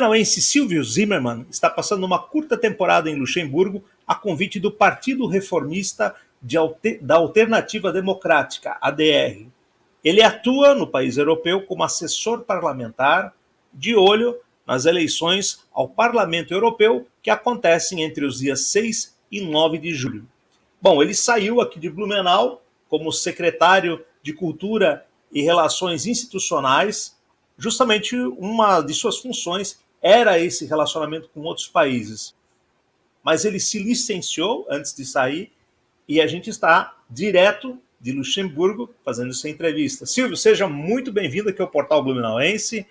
blumenauense Silvio Zimmermann está passando uma curta temporada em Luxemburgo a convite do Partido Reformista da Alternativa Democrática, ADR. Ele atua no país europeu como assessor parlamentar, de olho nas eleições ao Parlamento Europeu que acontecem entre os dias 6 e 9 de julho. Bom, ele saiu aqui de Blumenau como secretário de Cultura e Relações Institucionais. Justamente uma de suas funções era esse relacionamento com outros países. Mas ele se licenciou antes de sair e a gente está direto de Luxemburgo fazendo essa entrevista. Silvio, seja muito bem-vindo aqui ao Portal Blumenauense.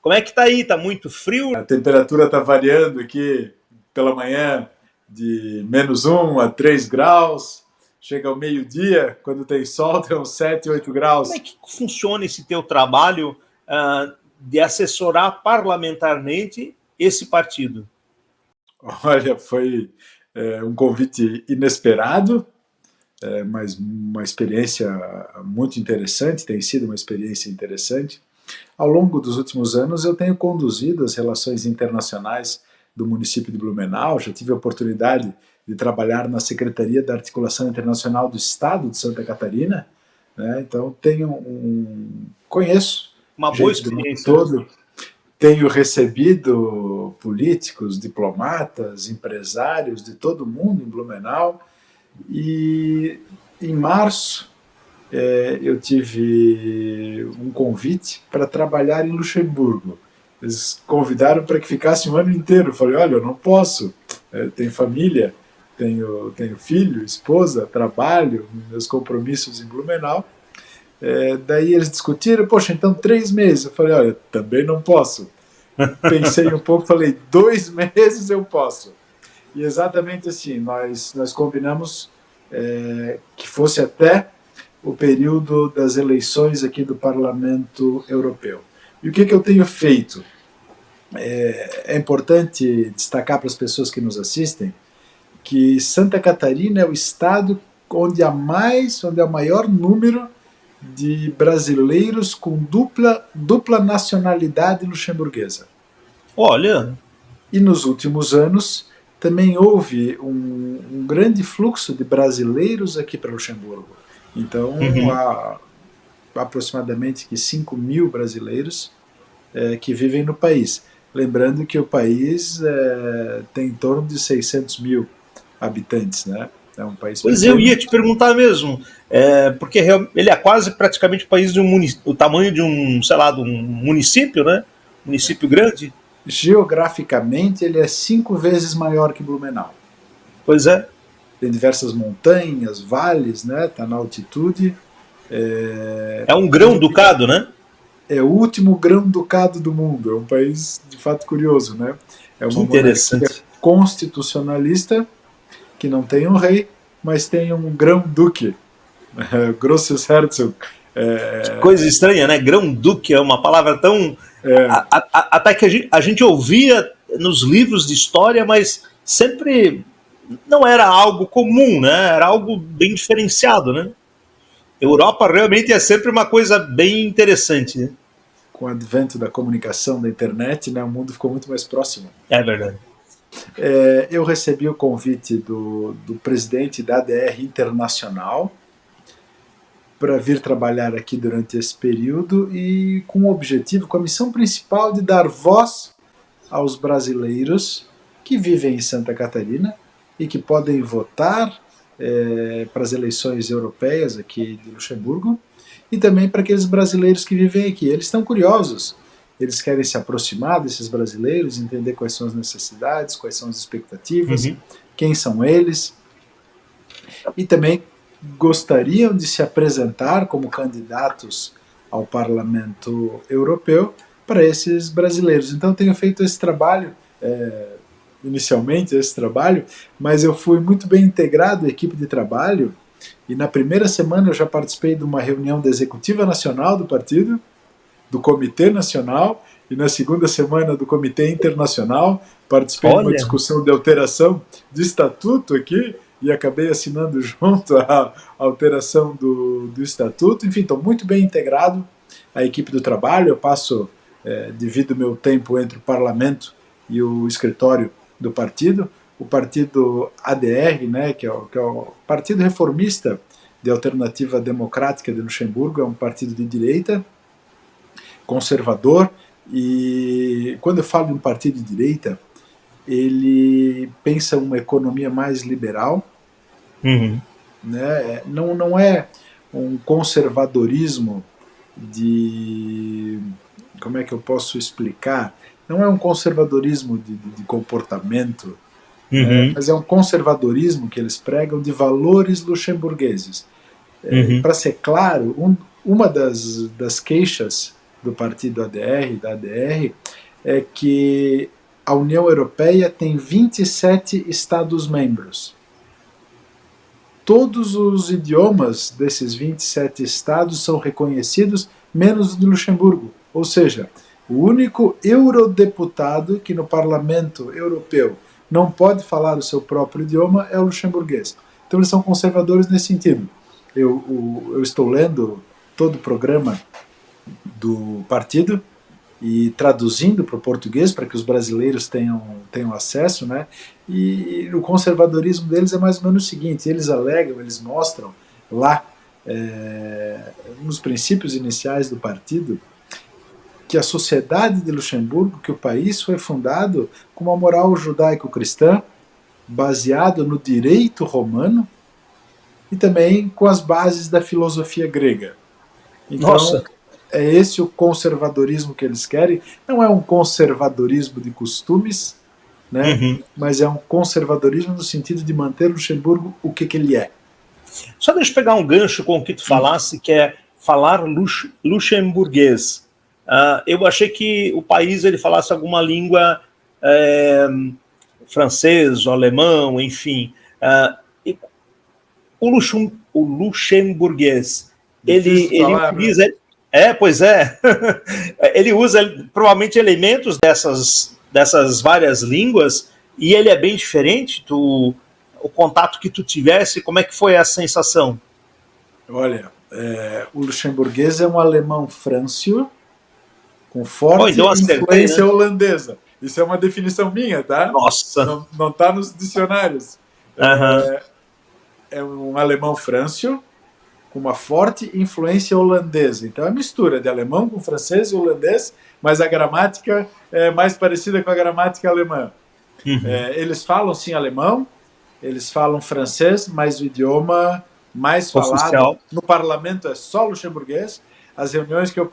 Como é que está aí? Está muito frio? A temperatura está variando aqui pela manhã de -1 a 3 graus. Chega ao meio-dia, quando tem sol, tem uns 7, 8 graus. Como é que funciona esse teu trabalho de assessorar parlamentarmente esse partido? Olha, foi um convite inesperado, mas uma experiência muito interessante, tem sido uma experiência interessante. Ao longo dos últimos anos eu tenho conduzido as relações internacionais do município de Blumenau, já tive a oportunidade de trabalhar na Secretaria da Articulação Internacional do Estado de Santa Catarina, né? Então conheço uma boa experiência todo, tenho recebido políticos, diplomatas, empresários de todo mundo em Blumenau, e em março eu tive um convite para trabalhar em Luxemburgo. Eles convidaram para que ficasse um ano inteiro. Eu falei, olha, eu não posso, tenho família, tenho filho, esposa, trabalho, meus compromissos em Blumenau. Daí eles discutiram, poxa, então 3 meses. Eu falei, olha, também não posso. Pensei um pouco, falei, 2 meses eu posso. E exatamente assim, nós combinamos que fosse até o período das eleições aqui do Parlamento Europeu. E o que eu tenho feito? É importante destacar para as pessoas que nos assistem que Santa Catarina é o estado onde há o maior número de brasileiros com dupla nacionalidade luxemburguesa. Olha! E nos últimos anos também houve um grande fluxo de brasileiros aqui para Luxemburgo. Então, há aproximadamente 5 mil brasileiros que vivem no país. Lembrando que o país tem em torno de 600 mil habitantes, né? É um país Pois pequeno. Eu ia te perguntar mesmo, porque ele é quase praticamente o país de o tamanho de um município, né? Município grande. Geograficamente, ele é 5 vezes maior que Blumenau. Pois é. Tem diversas montanhas, vales, né? Está na altitude. É um grão-ducado, né? É o último grão-ducado do mundo. É um país, de fato, curioso, né? É uma monarquia constitucionalista que não tem um rei, mas tem um grão-duque, Grosses Herzog. Que coisa estranha, né? Grão-duque é uma palavra tão... até que a gente ouvia nos livros de história, mas sempre não era algo comum, né? Era algo bem diferenciado, né? Europa realmente é sempre uma coisa bem interessante, né? Com o advento da comunicação, da internet, né, o mundo ficou muito mais próximo. É verdade. Eu recebi o convite do presidente da ADR Internacional para vir trabalhar aqui durante esse período e com o objetivo, com a missão principal de dar voz aos brasileiros que vivem em Santa Catarina e que podem votar para as eleições europeias aqui de Luxemburgo, e também para aqueles brasileiros que vivem aqui. Eles estão curiosos, eles querem se aproximar desses brasileiros, entender quais são as necessidades, quais são as expectativas, quem são eles, e também gostariam de se apresentar como candidatos ao Parlamento Europeu para esses brasileiros. Então tenho feito esse trabalho, inicialmente esse trabalho, mas eu fui muito bem integrado à equipe de trabalho, e na primeira semana eu já participei de uma reunião da Executiva Nacional do partido, do Comitê Nacional, e na segunda semana do Comitê Internacional, participei de uma discussão de alteração de estatuto aqui, e acabei assinando junto a alteração do estatuto. Enfim, estou muito bem integrado à equipe do trabalho, eu passo divido o meu tempo entre o parlamento e o escritório do partido. O partido ADR, né, que é o Partido Reformista de Alternativa Democrática de Luxemburgo, é um partido de direita, conservador, e quando eu falo de um partido de direita, ele pensa uma economia mais liberal, né? Não é um conservadorismo de... Como é que eu posso explicar? Não é um conservadorismo de comportamento, né? Mas é um conservadorismo que eles pregam de valores luxemburgueses. Para ser claro, uma das queixas do partido ADR, da ADR, é que a União Europeia tem 27 Estados-membros. Todos os idiomas desses 27 estados são reconhecidos, menos o de Luxemburgo. Ou seja, o único eurodeputado que no Parlamento Europeu não pode falar o seu próprio idioma é o luxemburguês. Então eles são conservadores nesse sentido. Eu estou lendo todo o programa do partido e traduzindo para o português para que os brasileiros tenham acesso, né? E o conservadorismo deles é mais ou menos o seguinte: eles alegam, eles mostram lá, nos princípios iniciais do partido, que a sociedade de Luxemburgo, que o país foi fundado com uma moral judaico-cristã, baseado no direito romano e também com as bases da filosofia grega. Então, nossa, é esse o conservadorismo que eles querem. Não é um conservadorismo de costumes, né? Mas é um conservadorismo no sentido de manter Luxemburgo o que ele é. Só deixa eu pegar um gancho com o que tu falasse, que é falar luxemburguês. Eu achei que o país ele falasse alguma língua francês, ou alemão, enfim. O luxemburguês, ele utiliza... Pois é. Ele usa provavelmente elementos dessas várias línguas, e ele é bem diferente. O contato que tu tivesse, como é que foi a sensação? Olha, o luxemburguês é um alemão frâncio com forte influência holandesa. Isso é uma definição minha, tá? Nossa! Não tá nos dicionários. É um alemão frâncio com uma forte influência holandesa. Então é uma mistura de alemão com francês e holandês, mas a gramática é mais parecida com a gramática alemã. Eles falam sim alemão, eles falam francês, mas o idioma mais falado no parlamento é só luxemburguês. As reuniões que eu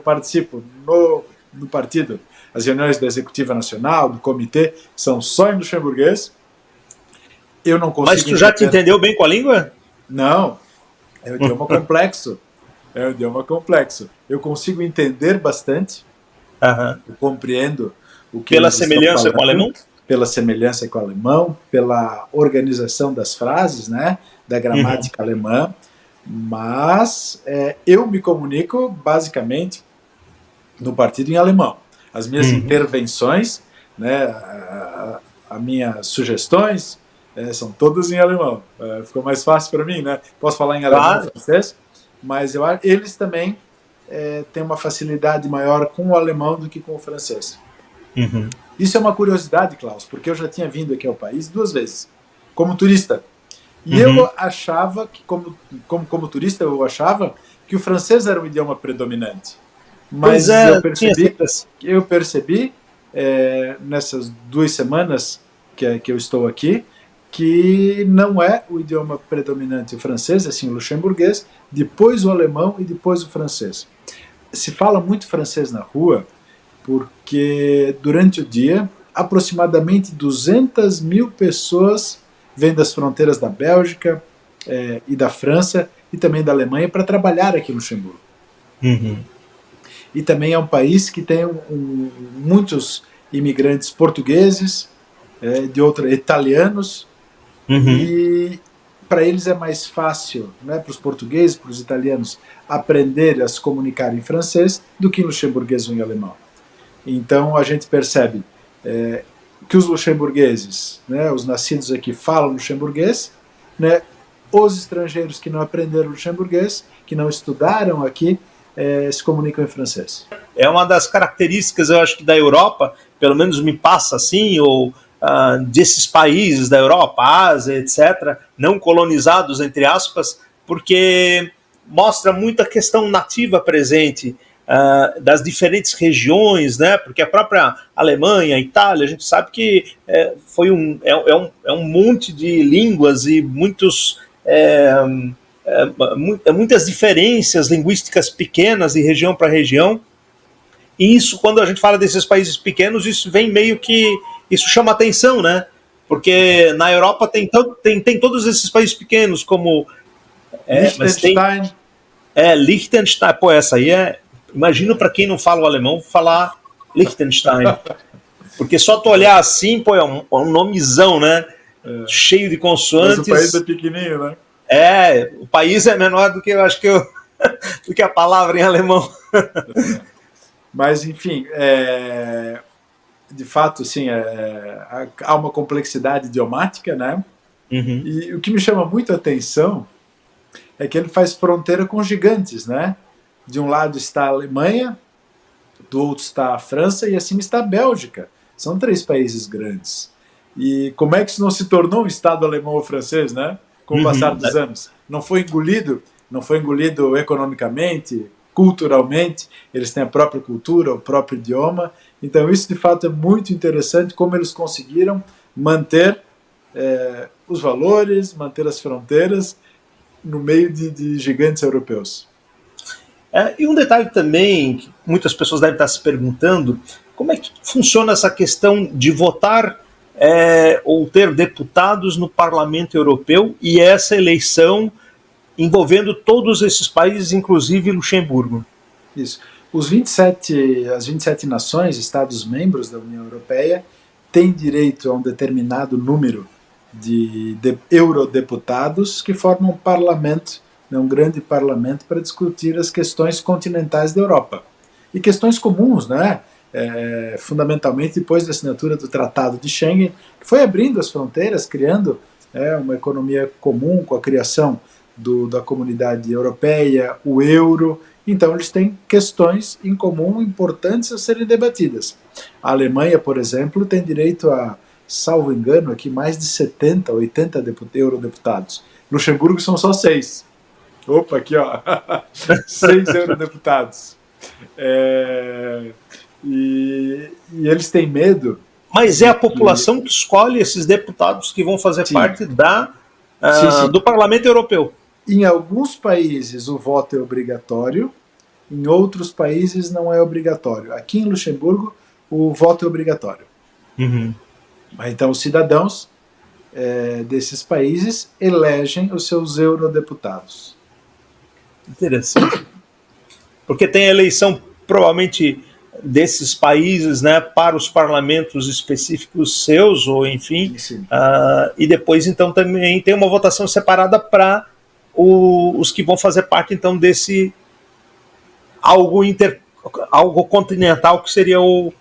participo no partido, as reuniões da Executiva Nacional, do Comitê, são só em luxemburguês. Eu não consigo... Mas tu já te entendeu bem com a língua? Não, é um idioma complexo. É um idioma complexo. Eu consigo entender bastante, eu compreendo o que pela semelhança com o alemão? Pela semelhança com o alemão, pela organização das frases, né, da gramática alemã, mas eu me comunico basicamente no partido em alemão. As minhas intervenções, né, as minhas sugestões são todas em alemão. Ficou mais fácil para mim, né? Posso falar em alemão e francês, mas eles também têm uma facilidade maior com o alemão do que com o francês. Isso é uma curiosidade, Klaus, porque eu já tinha vindo aqui ao país 2 vezes, como turista. E eu achava que, como turista, eu que o francês era o idioma predominante. Mas eu percebi nessas 2 semanas que eu estou aqui, que não é o idioma predominante o francês, assim, o luxemburguês, depois o alemão e depois o francês. Se fala muito francês na rua, porque durante o dia, aproximadamente 200 mil pessoas vêm das fronteiras da Bélgica e da França e também da Alemanha para trabalhar aqui em Luxemburgo. E também é um país que tem muitos imigrantes portugueses, italianos, e para eles é mais fácil, né, para os portugueses, para os italianos, aprender a se comunicar em francês do que em luxemburguês ou em alemão. Então a gente percebe que os luxemburgueses, né, os nascidos aqui, falam luxemburguês, né, os estrangeiros que não aprenderam luxemburguês, que não estudaram aqui, se comunicam em francês. é uma das características, eu acho que da Europa, pelo menos me passa assim, ou desses países da Europa, Ásia, etc., não colonizados, entre aspas, porque mostra muita questão nativa presente, das diferentes regiões, né? Porque a própria Alemanha, a Itália, a gente sabe que é um monte de línguas e muitas diferenças linguísticas pequenas de região para região. E isso, quando a gente fala desses países pequenos, isso vem meio que... Isso chama atenção, né? Porque na Europa tem todos esses países pequenos, como... Liechtenstein. Liechtenstein. Pô, essa aí é... Imagino para quem não fala o alemão falar Liechtenstein. Porque só tu olhar assim, pô, é um nomezão, né? Cheio de consoantes. Mas o país é pequenininho, né? O país é menor do que eu acho que do que a palavra em alemão. Mas, enfim, de fato, assim, há uma complexidade idiomática, né? Uhum. E o que me chama muito a atenção é que ele faz fronteira com gigantes, né? De um lado está a Alemanha, do outro está a França e acima está a Bélgica. São 3 países grandes. E como é que isso não se tornou um Estado alemão ou francês, né? Com o passar dos anos. Não foi engolido economicamente, culturalmente, eles têm a própria cultura, o próprio idioma. Então isso de fato é muito interessante, como eles conseguiram manter os valores, manter as fronteiras no meio de gigantes europeus. E um detalhe também que muitas pessoas devem estar se perguntando, como é que funciona essa questão de votar ou ter deputados no Parlamento Europeu e essa eleição envolvendo todos esses países, inclusive Luxemburgo? Isso. As 27 nações, Estados-membros da União Europeia, têm direito a um determinado número de eurodeputados que formam um parlamento, um grande parlamento, para discutir as questões continentais da Europa. E questões comuns, né? Fundamentalmente depois da assinatura do Tratado de Schengen, que foi abrindo as fronteiras, criando uma economia comum com a criação da comunidade europeia, o euro. Então eles têm questões em comum importantes a serem debatidas. A Alemanha, por exemplo, tem direito a, salvo engano, aqui mais de 70, 80 eurodeputados. Luxemburgo são só 6. Opa, aqui ó, 6 eurodeputados. E eles têm medo. Mas é a população que escolhe esses deputados que vão fazer parte do Parlamento Europeu. Em alguns países o voto é obrigatório, em outros países não é obrigatório. Aqui em Luxemburgo o voto é obrigatório. Uhum. Então os cidadãos desses países elegem os seus eurodeputados. Interessante. Porque tem a eleição provavelmente desses países, né, para os parlamentos específicos seus, ou enfim, e depois então também tem uma votação separada para os que vão fazer parte então desse algo continental que seria o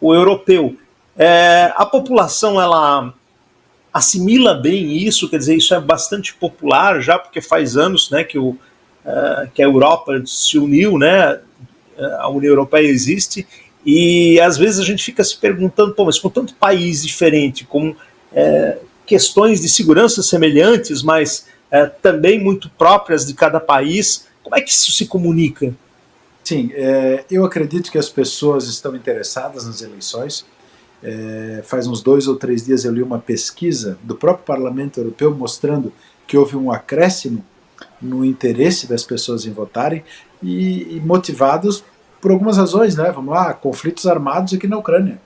europeu. A população, ela assimila bem isso, quer dizer, isso é bastante popular já, porque faz anos, né, que a Europa se uniu, né, a União Europeia existe, e às vezes a gente fica se perguntando, pô, mas com tanto país diferente, com questões de segurança semelhantes, mas também muito próprias de cada país, como é que isso se comunica? Sim, eu acredito que as pessoas estão interessadas nas eleições. Faz uns 2 ou 3 dias eu li uma pesquisa do próprio Parlamento Europeu mostrando que houve um acréscimo no interesse das pessoas em votarem e motivados por algumas razões, né? Vamos lá, conflitos armados aqui na Ucrânia.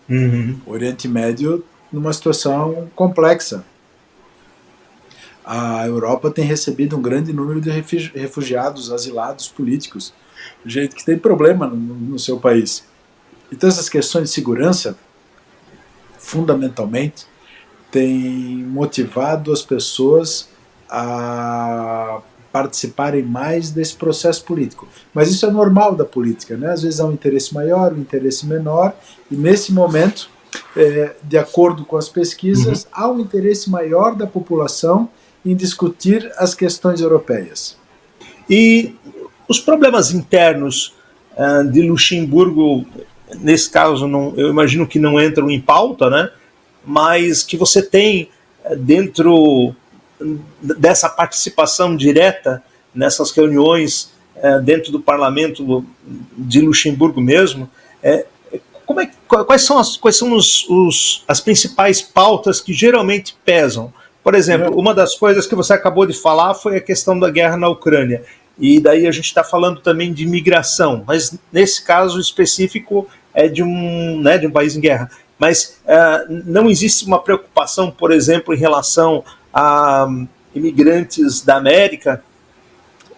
Uhum. O Oriente Médio numa situação complexa. A Europa tem recebido um grande número de refugiados, asilados políticos, gente que tem problema no seu país. Então essas questões de segurança, fundamentalmente, têm motivado as pessoas a participarem mais desse processo político. Mas isso é normal da política, né? Às vezes há um interesse maior, um interesse menor, e nesse momento, de acordo com as pesquisas, há um interesse maior da população em discutir as questões europeias. E os problemas internos de Luxemburgo, nesse caso, não, eu imagino que não entram em pauta, né? Mas que você tem dentro dessa participação direta nessas reuniões dentro do parlamento de Luxemburgo mesmo, quais são as principais pautas que geralmente pesam? Por exemplo, uma das coisas que você acabou de falar foi a questão da guerra na Ucrânia. E daí a gente está falando também de migração, mas nesse caso específico é de um país em guerra. Mas não existe uma preocupação, por exemplo, em relação a imigrantes da América?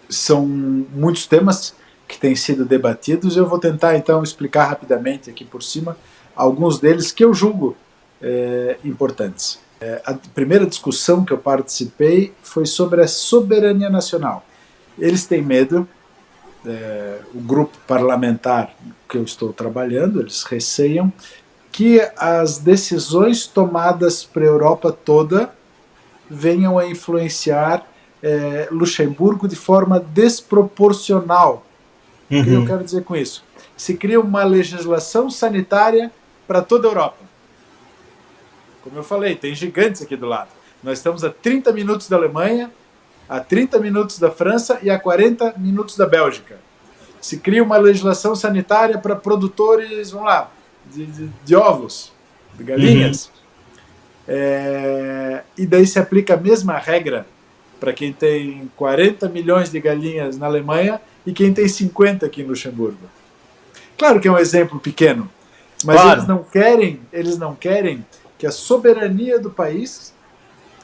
São muitos temas que têm sido debatidos. Eu vou tentar, então, explicar rapidamente aqui por cima alguns deles que eu julgo importantes. A primeira discussão que eu participei foi sobre a soberania nacional. Eles têm medo, o grupo parlamentar que eu estou trabalhando, eles receiam que as decisões tomadas para a Europa toda venham a influenciar Luxemburgo de forma desproporcional. O que eu quero dizer com isso? Se cria uma legislação sanitária para toda a Europa. Como eu falei, tem gigantes aqui do lado. Nós estamos a 30 minutos da Alemanha, a 30 minutos da França e a 40 minutos da Bélgica. Se cria uma legislação sanitária para produtores, vamos lá, de ovos, de galinhas. E daí se aplica a mesma regra para quem tem 40 milhões de galinhas na Alemanha e quem tem 50 aqui em Luxemburgo. Claro que é um exemplo pequeno, mas claro, eles não querem que a soberania do país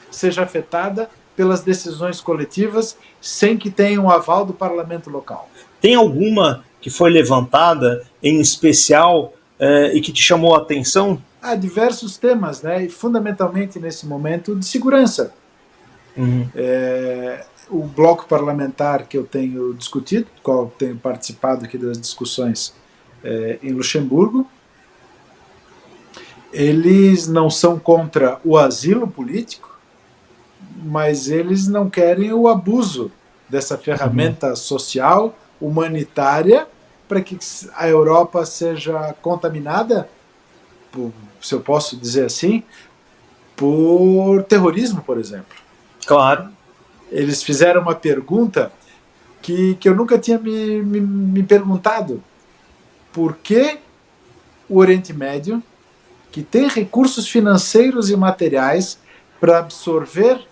seja afetada pelas decisões coletivas sem que tenha um aval do parlamento local. Tem alguma que foi levantada em especial e que te chamou a atenção? Há diversos temas, né? E fundamentalmente nesse momento de segurança. O bloco parlamentar que eu tenho discutido, qual eu tenho participado aqui das discussões em Luxemburgo, eles não são contra o asilo político, mas eles não querem o abuso dessa ferramenta social, humanitária, para que a Europa seja contaminada, se eu posso dizer assim, por terrorismo, por exemplo. Claro. Eles fizeram uma pergunta que eu nunca tinha me perguntado. Por que o Oriente Médio, que tem recursos financeiros e materiais para absorver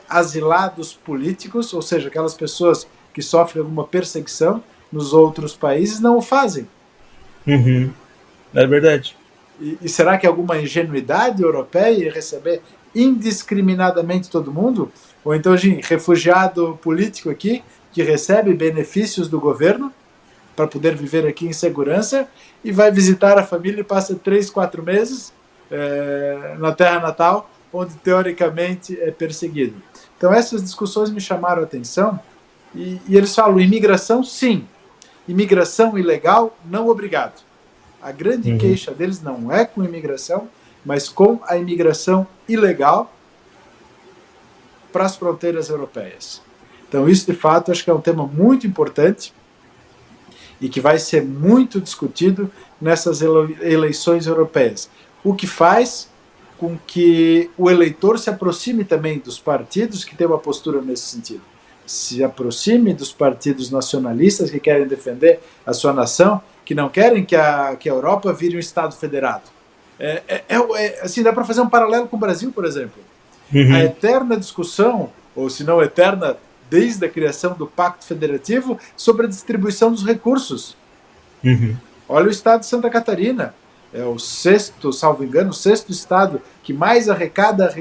asilados políticos, ou seja, aquelas pessoas que sofrem alguma perseguição nos outros países, não o fazem? É verdade. E será que é alguma ingenuidade europeia em receber indiscriminadamente todo mundo? Ou então, gente, refugiado político aqui, que recebe benefícios do governo para poder viver aqui em segurança e vai visitar a família e passa 3, 4 meses na terra natal, onde teoricamente é perseguido. Então essas discussões me chamaram a atenção e eles falam, imigração sim, imigração ilegal não, obrigado. A grande queixa deles não é com imigração, mas com a imigração ilegal para as fronteiras europeias. Então isso de fato acho que é um tema muito importante e que vai ser muito discutido nessas eleições europeias. O que faz com que o eleitor se aproxime também dos partidos que têm uma postura nesse sentido. Se aproxime dos partidos nacionalistas que querem defender a sua nação, que não querem que a Europa vire um Estado federado. Assim, dá para fazer um paralelo com o Brasil, por exemplo. A eterna discussão, ou se não eterna, desde a criação do Pacto Federativo, sobre a distribuição dos recursos. Olha o estado de Santa Catarina. É o sexto, salvo engano, o sexto estado que mais arrecada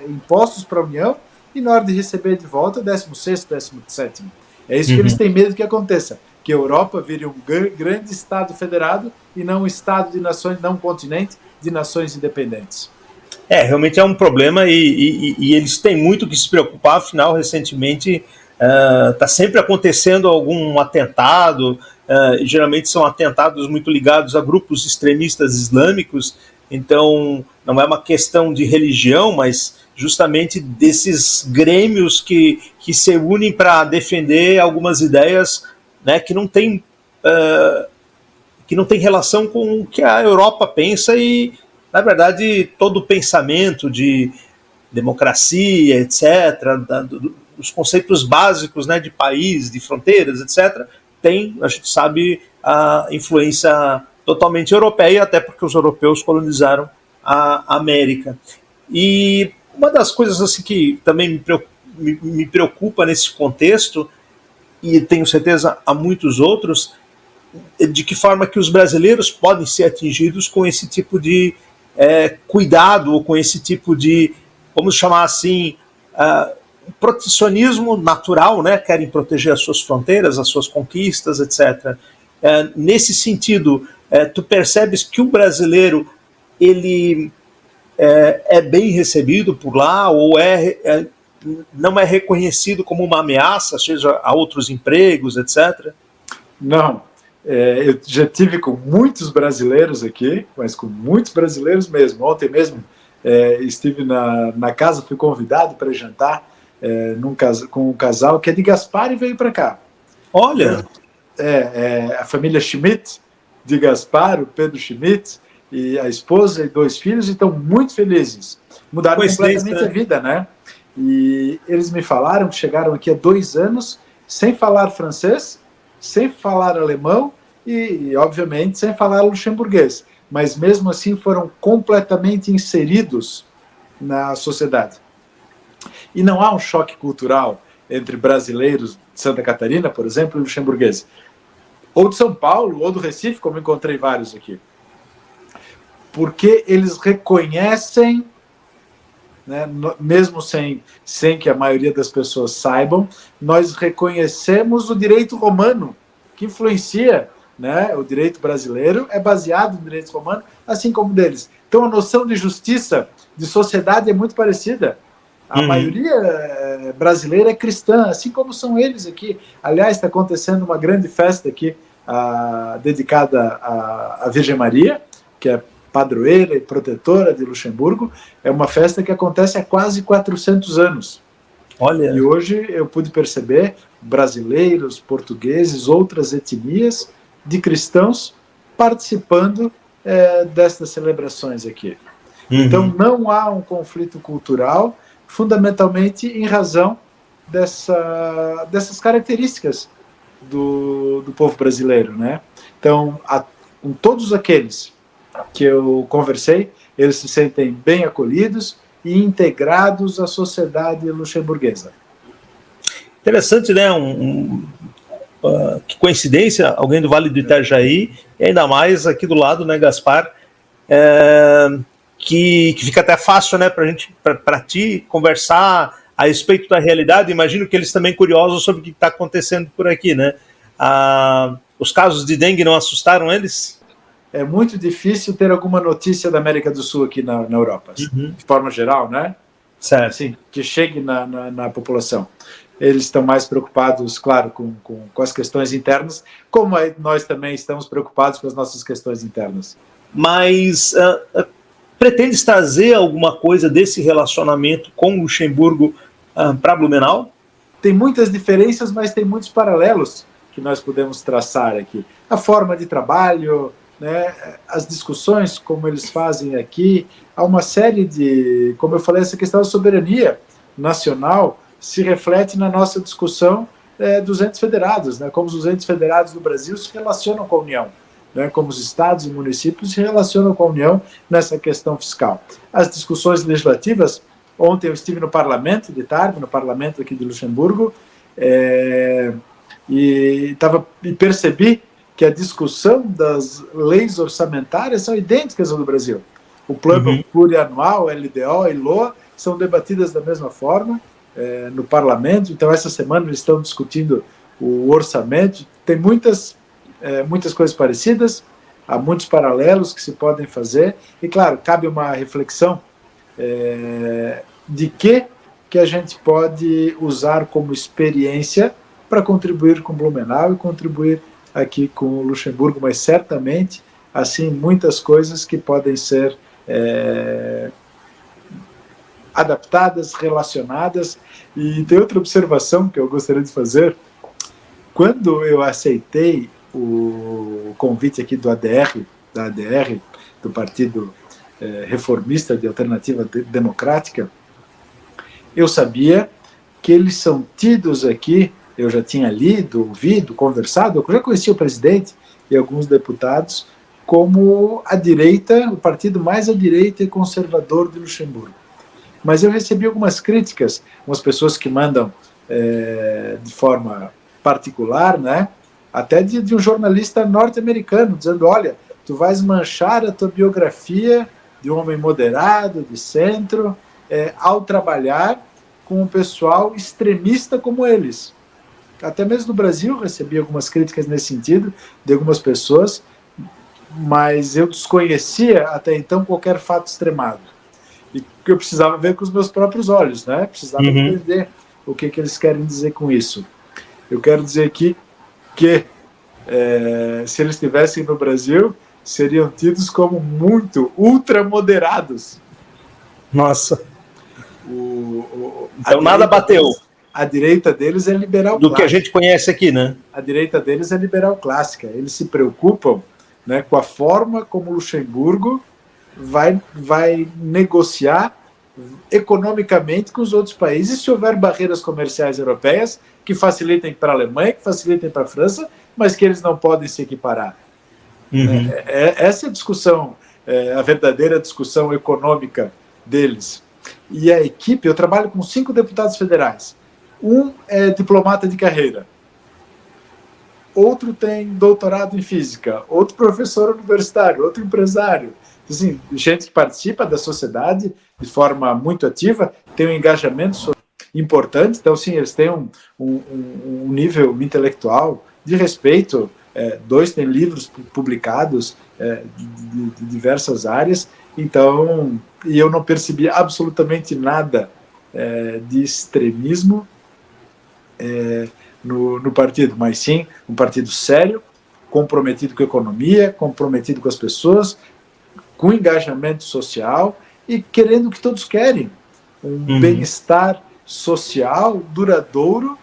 impostos para a União e na hora de receber de volta, 16º, 17º. É isso que eles têm medo que aconteça, que a Europa vire um grande estado federado e não um estado de nações, não um continente de nações independentes. Realmente é um problema e eles têm muito que se preocupar, afinal, recentemente está sempre acontecendo algum atentado, geralmente são atentados muito ligados a grupos extremistas islâmicos, então não é uma questão de religião, mas justamente desses grêmios que se unem para defender algumas ideias, né, que não tem que não tem relação com o que a Europa pensa e, na verdade, todo o pensamento de democracia, etc., dos conceitos básicos, né, de país, de fronteiras, etc., tem, a gente sabe, a influência totalmente europeia, até porque os europeus colonizaram a América. E uma das coisas assim que também me preocupa nesse contexto, e tenho certeza há muitos outros, de que forma que os brasileiros podem ser atingidos com esse tipo de cuidado, ou com esse tipo de, vamos chamar assim, protecionismo natural, né? Querem proteger as suas fronteiras, as suas conquistas, etc. Nesse sentido, tu percebes que o brasileiro ele é bem recebido por lá, ou não é reconhecido como uma ameaça, seja a outros empregos, etc.? Não. Eu já tive com muitos brasileiros aqui, mas com muitos brasileiros mesmo. Ontem mesmo estive na casa, fui convidado para jantar com um casal que é de Gaspar e veio para cá. Olha! A família Schmidt de Gaspar, o Pedro Schmidt, e a esposa e 2 filhos, e estão muito felizes. Mudaram completamente a vida, né? E eles me falaram que chegaram aqui há 2 anos sem falar francês, sem falar alemão e, obviamente, sem falar luxemburguês. Mas, mesmo assim, foram completamente inseridos na sociedade. E não há um choque cultural entre brasileiros de Santa Catarina, por exemplo, e luxemburgueses. Ou de São Paulo, ou do Recife, como encontrei vários aqui. Porque eles reconhecem, né, mesmo sem que a maioria das pessoas saibam, nós reconhecemos o direito romano, que influencia, né, o direito brasileiro, é baseado no direito romano, assim como o deles. Então a noção de justiça, de sociedade é muito parecida. A maioria brasileira é cristã, assim como são eles aqui. Aliás, está acontecendo uma grande festa aqui dedicada à Virgem Maria, que é padroeira e protetora de Luxemburgo. É uma festa que acontece há quase 400 anos. Olha. E hoje eu pude perceber brasileiros, portugueses, outras etnias de cristãos participando destas celebrações aqui. Então não há um conflito cultural, fundamentalmente em razão dessas características do povo brasileiro, né? Então, com todos aqueles que eu conversei, eles se sentem bem acolhidos e integrados à sociedade luxemburguesa. Interessante, né? Que coincidência, alguém do Vale do Itajaí, e ainda mais aqui do lado, né, Gaspar, que fica até fácil, né, para ti conversar a respeito da realidade. Imagino que eles também curiosos sobre o que está acontecendo por aqui, né? Os casos de dengue não assustaram eles? É muito difícil ter alguma notícia da América do Sul aqui na Europa, de forma geral, né? Certo. Assim, que chegue na população. Eles estão mais preocupados, claro, com as questões internas, como nós também estamos preocupados com as nossas questões internas. Mas pretendes trazer alguma coisa desse relacionamento com Luxemburgo para Blumenau? Tem muitas diferenças, mas tem muitos paralelos que nós podemos traçar aqui. A forma de trabalho, né, as discussões, como eles fazem aqui, há uma série de, como eu falei, essa questão da soberania nacional se reflete na nossa discussão dos entes federados, né, como os entes federados do Brasil se relacionam com a União, né, como os estados e municípios se relacionam com a União nessa questão fiscal. As discussões legislativas, ontem eu estive no parlamento, de tarde, no parlamento aqui de Luxemburgo, e percebi que a discussão das leis orçamentárias são idênticas ao do Brasil. O plano plurianual, LDO e LOA, são debatidas da mesma forma no parlamento. Então, essa semana eles estão discutindo o orçamento. Tem muitas coisas parecidas, há muitos paralelos que se podem fazer. E, claro, cabe uma reflexão de que a gente pode usar como experiência para contribuir com Blumenau e contribuir aqui com o Luxemburgo, mas certamente, assim, muitas coisas que podem ser adaptadas, relacionadas. E tem outra observação que eu gostaria de fazer. Quando eu aceitei o convite aqui da ADR, do Partido Reformista de Alternativa Democrática, eu sabia que eles são tidos aqui, eu já tinha lido, ouvido, conversado, eu já conhecia o presidente e alguns deputados, como a direita, o partido mais à direita e conservador de Luxemburgo. Mas eu recebi algumas críticas, umas pessoas que mandam de forma particular, né? Até de um jornalista norte-americano, dizendo, olha, tu vais manchar a tua biografia de um homem moderado, de centro, ao trabalhar com um pessoal extremista como eles. Até mesmo no Brasil recebi algumas críticas nesse sentido, de algumas pessoas, mas eu desconhecia até então qualquer fato extremado. E que eu precisava ver com os meus próprios olhos, né? Precisava entender o que eles querem dizer com isso. Eu quero dizer aqui que se eles estivessem no Brasil, seriam tidos como muito ultramoderados. Nossa. Então nada bateu. A direita deles é liberal clássica. Do que a gente conhece aqui, né? A direita deles é liberal clássica. Eles se preocupam, né, com a forma como Luxemburgo vai negociar economicamente com os outros países se houver barreiras comerciais europeias que facilitem para a Alemanha, que facilitem para a França, mas que eles não podem se equiparar. Essa é a discussão, a verdadeira discussão econômica deles. E a equipe, eu trabalho com 5 deputados federais. Um é diplomata de carreira, outro tem doutorado em física, outro professor universitário, outro empresário. Assim, gente que participa da sociedade de forma muito ativa, tem um engajamento importante. Então, sim, eles têm um nível intelectual de respeito. 2 têm livros publicados de diversas áreas. Então, e eu não percebi absolutamente nada de extremismo no partido, mas sim um partido sério, comprometido com a economia, comprometido com as pessoas, com engajamento social e querendo o que todos querem, um bem-estar social duradouro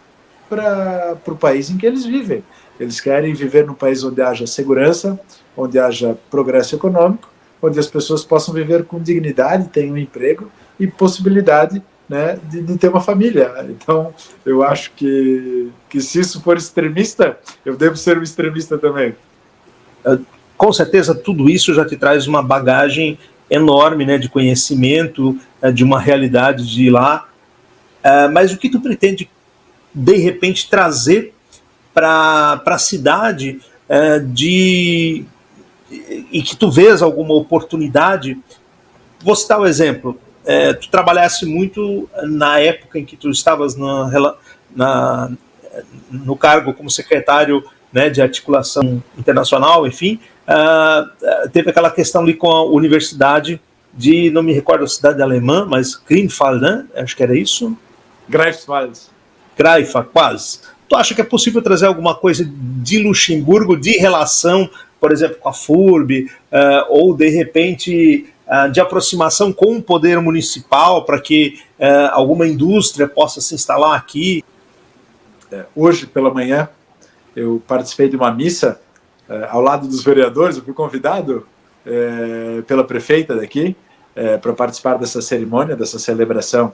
para o país em que eles vivem. Eles querem viver num país onde haja segurança, onde haja progresso econômico, onde as pessoas possam viver com dignidade, tenham um emprego e possibilidade, né, de ter uma família. Então, eu acho que se isso for extremista, eu devo ser um extremista também. Com certeza, tudo isso já te traz uma bagagem enorme, né, de conhecimento, de uma realidade de lá. Mas o que tu pretende, de repente, trazer para a cidade e que tu vês alguma oportunidade? Vou citar um exemplo. Tu trabalhasse muito na época em que tu estavas no cargo como secretário, né, de articulação internacional, enfim, teve aquela questão ali com a universidade de, não me recordo a cidade alemã, mas Grünwald, né? Acho que era isso? Greifswald, quase. Tu acha que é possível trazer alguma coisa de Luxemburgo, de relação, por exemplo, com a FURB, ou de repente de aproximação com o poder municipal para que alguma indústria possa se instalar aqui? Hoje pela manhã eu participei de uma missa ao lado dos vereadores. Eu fui convidado pela prefeita daqui para participar dessa cerimônia, dessa celebração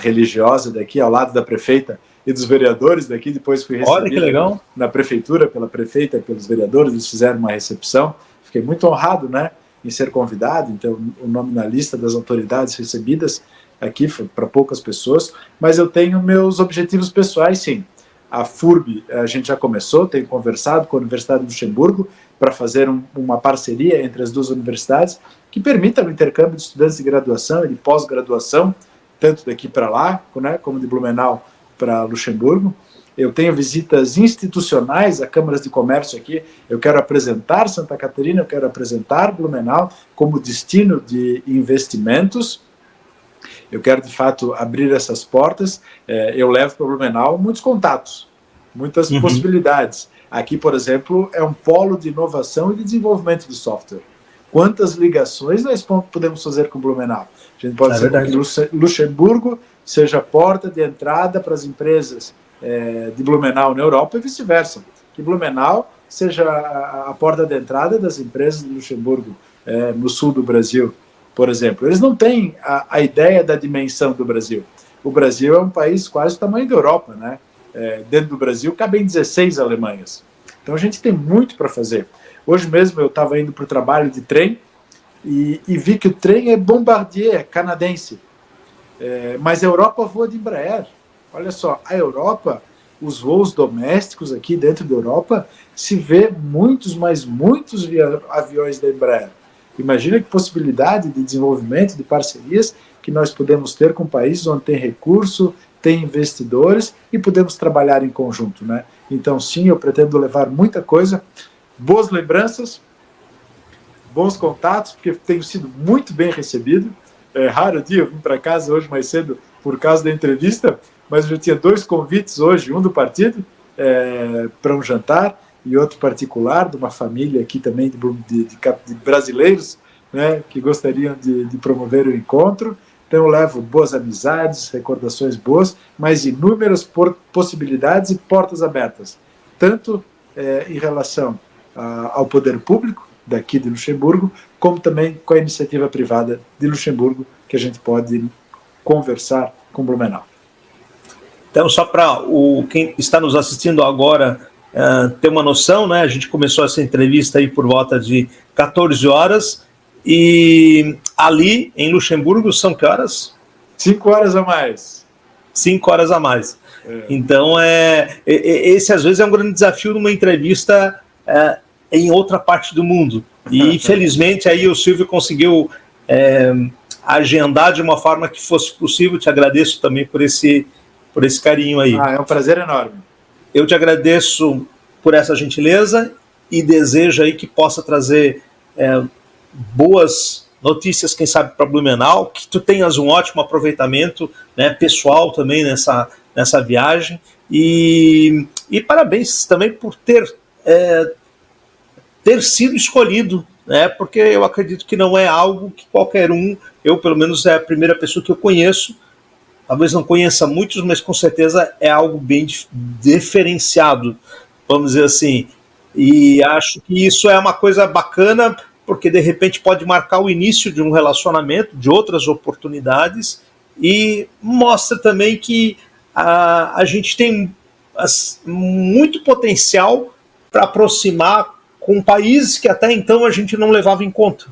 religiosa daqui, ao lado da prefeita e dos vereadores daqui. Depois fui recebido. Olha que legal. Na prefeitura, pela prefeita e pelos vereadores. Eles fizeram uma recepção. Fiquei muito honrado, né, em ser convidado. Então, o nome na lista das autoridades recebidas aqui foi para poucas pessoas, mas eu tenho meus objetivos pessoais, sim. A FURB, a gente já começou, tenho conversado com a Universidade de Luxemburgo para fazer uma parceria entre as 2 universidades que permita o intercâmbio de estudantes de graduação e de pós-graduação, tanto daqui para lá, né, como de Blumenau para Luxemburgo. Eu tenho visitas institucionais a câmaras de comércio aqui. Eu quero apresentar Santa Catarina, eu quero apresentar Blumenau como destino de investimentos. Eu quero, de fato, abrir essas portas. Eu levo para Blumenau muitos contatos, muitas possibilidades. Aqui, por exemplo, é um polo de inovação e de desenvolvimento de software. Quantas ligações nós podemos fazer com Blumenau? A gente pode dizer que Luxemburgo seja a porta de entrada para as empresas de Blumenau na Europa e vice-versa. Que Blumenau seja a porta de entrada das empresas de Luxemburgo, no sul do Brasil, por exemplo. Eles não têm a ideia da dimensão do Brasil. O Brasil é um país quase do tamanho da Europa, né? Dentro do Brasil cabem 16 Alemanhas. Então a gente tem muito para fazer. Hoje mesmo eu estava indo para o trabalho de trem e vi que o trem é Bombardier, é canadense. Mas a Europa voa de Embraer. Olha só, a Europa, os voos domésticos aqui dentro da Europa, se vê muitos, mas muitos aviões da Embraer. Imagina que possibilidade de desenvolvimento, de parcerias que nós podemos ter com países onde tem recurso, tem investidores e podemos trabalhar em conjunto, né? Então, sim, eu pretendo levar muita coisa, boas lembranças, bons contatos, porque tenho sido muito bem recebido. É raro o dia, eu vim para casa hoje mais cedo por causa da entrevista, mas eu já tinha 2 convites hoje, um do partido para um jantar e outro particular, de uma família aqui também de brasileiros, né, que gostariam de promover o encontro. Então eu levo boas amizades, recordações boas, mas inúmeras possibilidades e portas abertas, tanto em relação ao poder público daqui de Luxemburgo, como também com a iniciativa privada de Luxemburgo, que a gente pode conversar com Blumenau. Então, só para quem está nos assistindo agora ter uma noção, né? A gente começou essa entrevista aí por volta de 14 horas, e ali em Luxemburgo são que horas? 5 horas a mais. 5 horas a mais. Então, esse às vezes é um grande desafio numa entrevista em outra parte do mundo. E, felizmente, aí o Silvio conseguiu agendar de uma forma que fosse possível. Te agradeço também por esse carinho aí. É um prazer enorme. Eu te agradeço por essa gentileza e desejo aí que possa trazer boas notícias, quem sabe, para Blumenau, que tu tenhas um ótimo aproveitamento, né, pessoal também nessa viagem, e parabéns também por ter sido escolhido, né, porque eu acredito que não é algo que qualquer um, eu pelo menos é a primeira pessoa que eu conheço, talvez não conheça muitos, mas com certeza é algo bem diferenciado, vamos dizer assim, e acho que isso é uma coisa bacana, porque de repente pode marcar o início de um relacionamento, de outras oportunidades, e mostra também que a gente tem muito potencial para aproximar com países que até então a gente não levava em conta.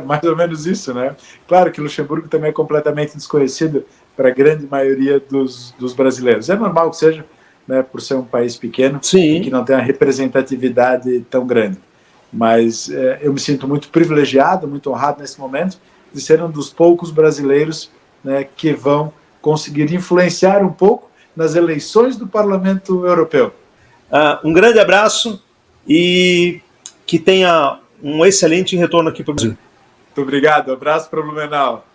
Mais ou menos isso, né? Claro que Luxemburgo também é completamente desconhecido para a grande maioria dos brasileiros. É normal que seja, né, por ser um país pequeno, sim, e que não tem uma representatividade tão grande. Mas eu me sinto muito privilegiado, muito honrado nesse momento de ser um dos poucos brasileiros, né, que vão conseguir influenciar um pouco nas eleições do Parlamento Europeu. Um grande abraço e que tenha um excelente retorno aqui para o Brasil. Muito obrigado, abraço para Blumenau.